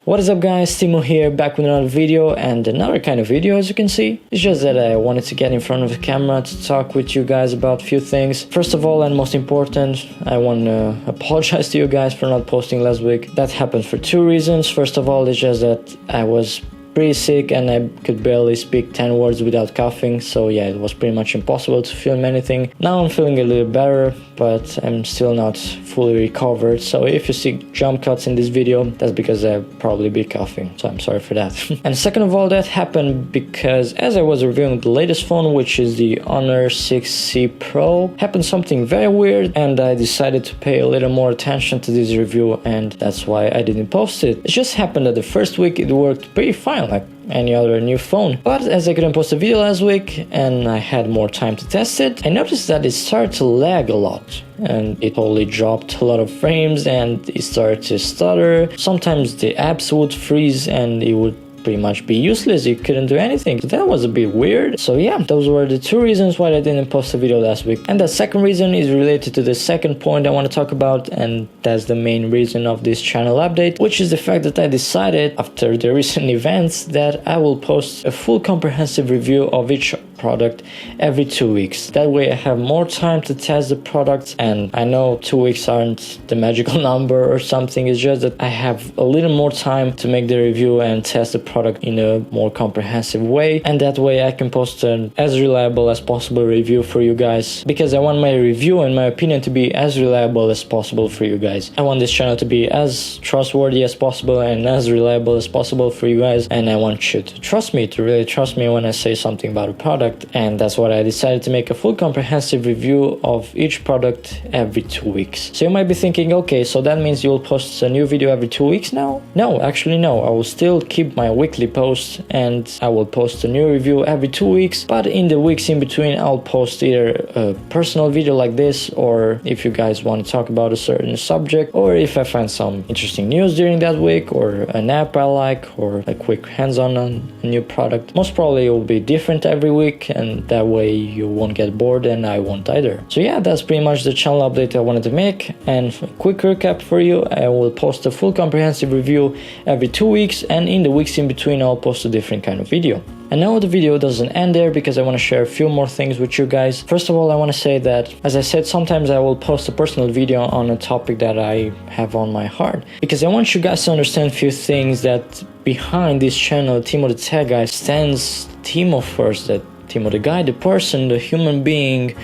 What is up guys, Timo here, back with another video and another kind of video as you can see. It's just that I wanted to get in front of the camera to talk with you guys about a few things. First of all, and most important, I want to apologize to you guys for not posting last week. That happened for two reasons. First of all, it's just that I was pretty sick and I could barely speak 10 words without coughing, so yeah, it was pretty much impossible to film anything. Now I'm feeling a little better, but I'm still not fully recovered, so if you see jump cuts in this video, that's because I'll probably be coughing, so I'm sorry for that. And second of all, that happened because as I was reviewing the latest phone, which is the Honor 6C Pro, happened something very weird and I decided to pay a little more attention to this review, and that's why I didn't post it. It just happened that the first week it worked pretty fine, like any other new phone. But as I couldn't post a video last week and I had more time to test it, I noticed that it started to lag a lot and it totally dropped a lot of frames and it started to stutter. Sometimes the apps would freeze and it would pretty much be useless. You couldn't do anything. So that was a bit weird. So yeah, those were the two reasons why I didn't post a video last week. And the second reason is related to the second point I want to talk about, and that's the main reason of this channel update, which is the fact that I decided after the recent events that I will post a full comprehensive review of each product every 2 weeks. That way I have more time to test the products, and I know 2 weeks aren't the magical number or something. It's just that I have a little more time to make the review and test the product in a more comprehensive way, and that way I can post an as reliable as possible review for you guys, because I want my review and my opinion to be as reliable as possible for you guys. I want this channel to be as trustworthy as possible and as reliable as possible for you guys, and I want you to trust me, to really trust me when I say something about a product. And that's why I decided to make a full comprehensive review of each product every 2 weeks. So you might be thinking, okay, so that means you will post a new video every 2 weeks now? No, actually no. I will still keep my weekly posts and I will post a new review every 2 weeks, but in the weeks in between I'll post either a personal video like this, or if you guys want to talk about a certain subject, or if I find some interesting news during that week, or an app I like, or a quick hands-on on a new product. Most probably it will be different every week, and that way you won't get bored and I won't either. So yeah, that's pretty much the channel update I wanted to make. And a quick recap for you, I will post a full comprehensive review every 2 weeks, and in the weeks in between I'll post a different kind of video. And now the video doesn't end there, because I want to share a few more things with you guys. First of all, I want to say that, as I said, sometimes I will post a personal video on a topic that I have on my heart, because I want you guys to understand a few things, that behind this channel, TimoTheTechGuy, stands Timo first, that Timo the guy, the person, the human being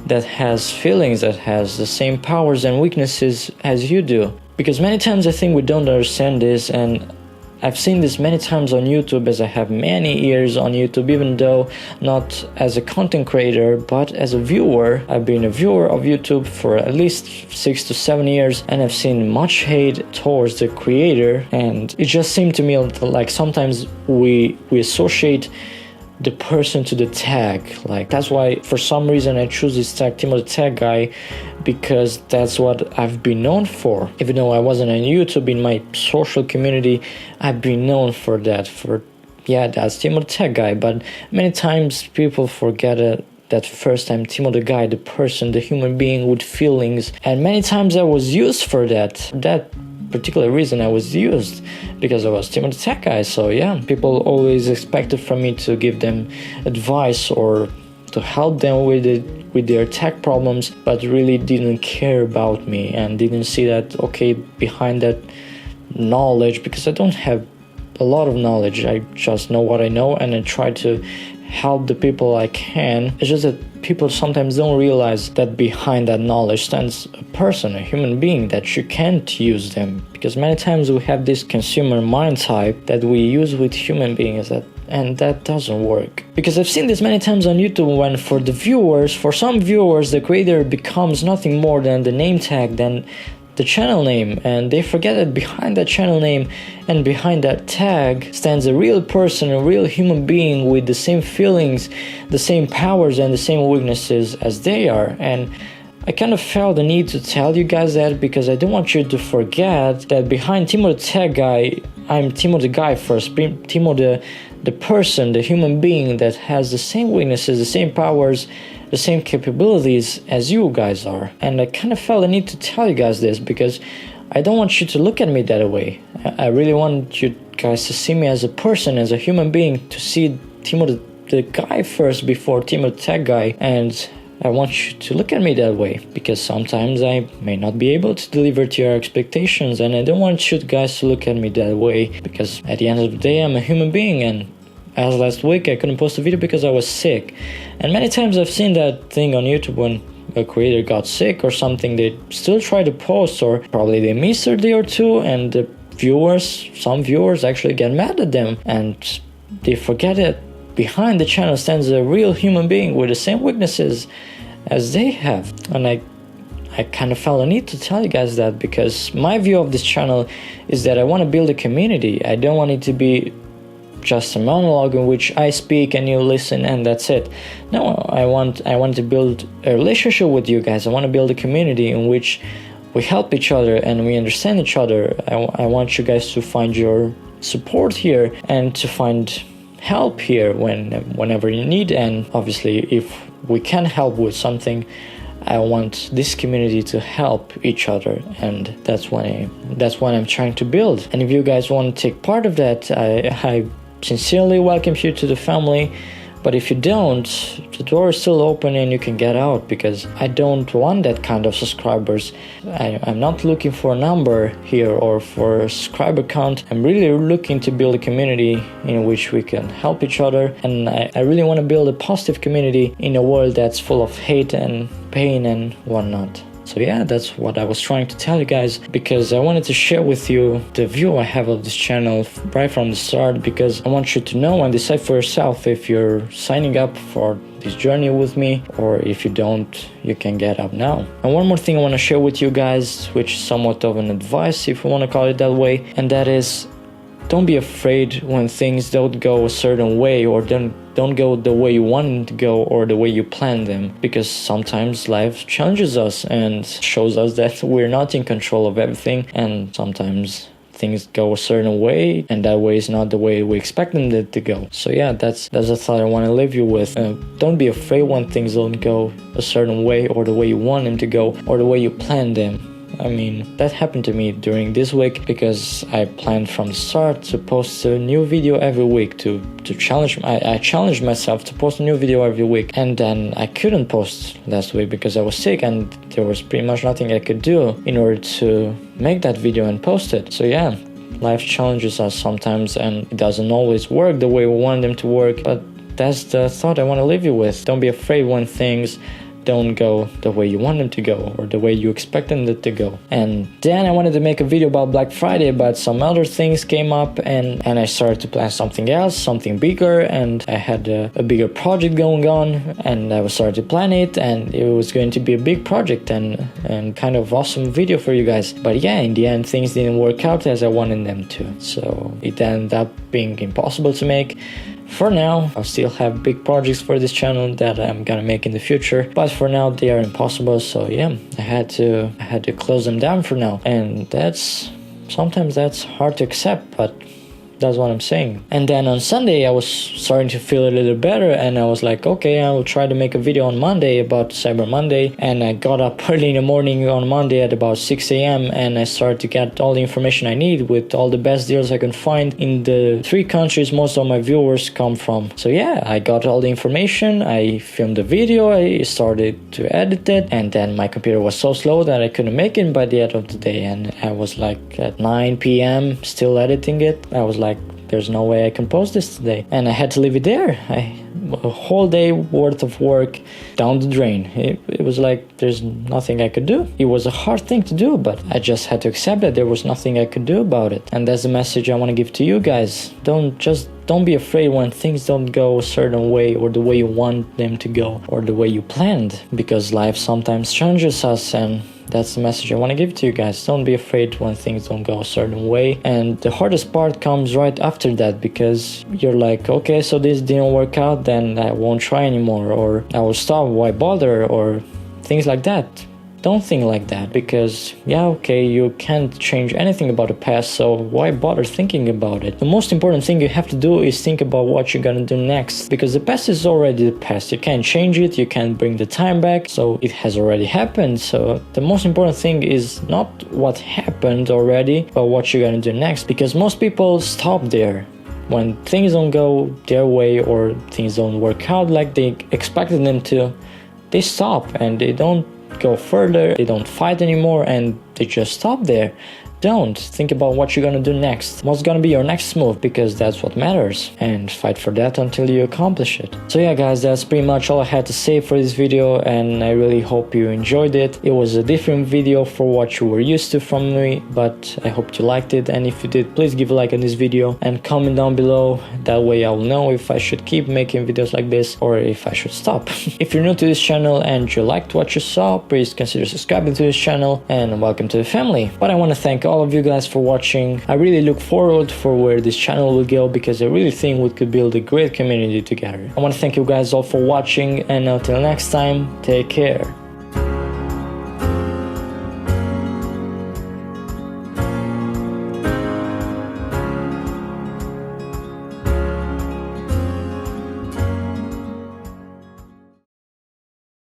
that has feelings, that has the same powers and weaknesses as you do. Because many times I think we don't understand this, and I've seen this many times on YouTube, as I have many years on YouTube, even though not as a content creator, but as a viewer. I've been a viewer of YouTube for at least 6 to 7 years, and I've seen much hate towards the creator, and it just seemed to me like sometimes we associate the person to the tag. Like, that's why for some reason I choose this tag, TimoTheTechGuy, because that's what I've been known for. Even though I wasn't on YouTube, in my social community I've been known for that, yeah, that's TimoTheTechGuy. But many times people forget that first time Timo the guy, the person, the human being with feelings, and many times I was used for that particular reason. I was used because I was TimoTheTechGuy. So yeah, people always expected from me to give them advice or to help them with their tech problems, but really didn't care about me and didn't see that, okay, behind that knowledge, because I don't have a lot of knowledge, I just know what I know and I try to help the people I can. It's just that people sometimes don't realize that behind that knowledge stands a person, a human being, that you can't use them. Because many times we have this consumer mind type that we use with human beings, and that doesn't work. Because I've seen this many times on YouTube, when for some viewers, the creator becomes nothing more than the name tag, than the channel name, and they forget that behind that channel name and behind that tag stands a real person, a real human being with the same feelings, the same powers and the same weaknesses as they are. And I kind of felt the need to tell you guys that, because I don't want you to forget that behind TimoTheTechGuy, I'm Timo the guy first, Timo the person, the human being that has the same weaknesses, the same powers, the same capabilities as you guys are. And I kind of felt the need to tell you guys this, because I don't want you to look at me that way. I really want you guys to see me as a person, as a human being, to see Timo the guy first before TimoTheTechGuy, and I want you to look at me that way, because sometimes I may not be able to deliver to your expectations, and I don't want you guys to look at me that way, because at the end of the day I'm a human being. And as last week I couldn't post a video because I was sick, and many times I've seen that thing on YouTube when a creator got sick or something, they still try to post, or probably they miss a day or two, and the some viewers actually get mad at them, and they forget that behind the channel stands a real human being with the same weaknesses as they have. And I kind of felt a need to tell you guys that, because my view of this channel is that I want to build a community. I don't want it to be just a monologue in which I speak and you listen and that's it. No, I want to build a relationship with you guys. I want to build a community in which we help each other and we understand each other. I want you guys to find your support here and to find help here whenever you need. And obviously, if we can help with something, I want this community to help each other, and that's what I'm trying to build. And if you guys want to take part of that, I sincerely welcome you to the family. But if you don't, the door is still open and you can get out, because I don't want that kind of subscribers. I'm not looking for a number here or for a subscriber count. I'm really looking to build a community in which we can help each other, and I really want to build a positive community in a world that's full of hate and pain and whatnot. So yeah, that's what I was trying to tell you guys, because I wanted to share with you the view I have of this channel right from the start, because I want you to know and decide for yourself if you're signing up for this journey with me, or if you don't, you can get up now. And one more thing I want to share with you guys, which is somewhat of an advice, if you want to call it that way, and that is, don't be afraid when things don't go a certain way, or don't go the way you want them to go or the way you plan them, because sometimes life challenges us and shows us that we're not in control of everything, and sometimes things go a certain way and that way is not the way we expect them to go. So yeah, that's a thought I want to leave you with. Don't be afraid when things don't go a certain way or the way you want them to go or the way you plan them. I mean, that happened to me during this week, because I planned from the start to post a new video every week, to challenge. I challenged myself to post a new video every week, and then I couldn't post last week because I was sick, and there was pretty much nothing I could do in order to make that video and post it. So yeah, life challenges us sometimes, and it doesn't always work the way we want them to work, but that's the thought I want to leave you with. Don't be afraid when things don't go the way you want them to go or the way you expect them to go. And then I wanted to make a video about Black Friday, but some other things came up, and I started to plan something else, something bigger, and I had a bigger project going on, and I was starting to plan it, and it was going to be a big project and kind of awesome video for you guys. But yeah, in the end, things didn't work out as I wanted them to, so it ended up being impossible to make. For now, I still have big projects for this channel that I'm gonna make in the future, but for now they are impossible. So yeah, I had to close them down for now, and sometimes that's hard to accept, but that's what I'm saying. And then on Sunday I was starting to feel a little better, and I was like, okay, I will try to make a video on Monday about Cyber Monday. And I got up early in the morning on Monday at about 6 a.m. and I started to get all the information I need with all the best deals I can find in the 3 countries most of my viewers come from. So yeah, I got all the information, I filmed the video, I started to edit it, and then my computer was so slow that I couldn't make it by the end of the day, and I was like at 9 p.m. still editing it. I was like, there's no way I can post this today, and I had to leave it there. A whole day worth of work down the drain. It was like there's nothing I could do. It was a hard thing to do, but I just had to accept that there was nothing I could do about it. And that's the message I want to give to you guys. Don't be afraid when things don't go a certain way or the way you want them to go or the way you planned, because life sometimes challenges us, and that's the message I want to give to you guys. Don't be afraid when things don't go a certain way. And the hardest part comes right after that, because you're like, okay, so this didn't work out, then I won't try anymore, or I will stop, why bother, or things like that. don't think like that, because yeah, okay, you can't change anything about the past, so why bother thinking about it? The most important thing you have to do is think about what you're gonna do next, because the past is already the past. You can't change it, you can't bring the time back, so it has already happened. So the most important thing is not what happened already, but what you're gonna do next, because most people stop there. When things don't go their way or things don't work out like they expected them to, they stop and they don't go further, they don't fight anymore, and they just stop there. Don't think about what you're gonna do next, what's gonna be your next move, because that's what matters, and fight for that until you accomplish it. So yeah guys, that's pretty much all I had to say for this video, and I really hope you enjoyed it. It was a different video for what you were used to from me, but I hope you liked it, and if you did, please give a like on this video and comment down below. That way I'll know if I should keep making videos like this or if I should stop. If you're new to this channel and you liked what you saw, please consider subscribing to this channel, and welcome to the family. But I want to thank all of you guys for watching. I really look forward for where this channel will go, because I really think we could build a great community together. I want to thank you guys all for watching, and until next time, take care.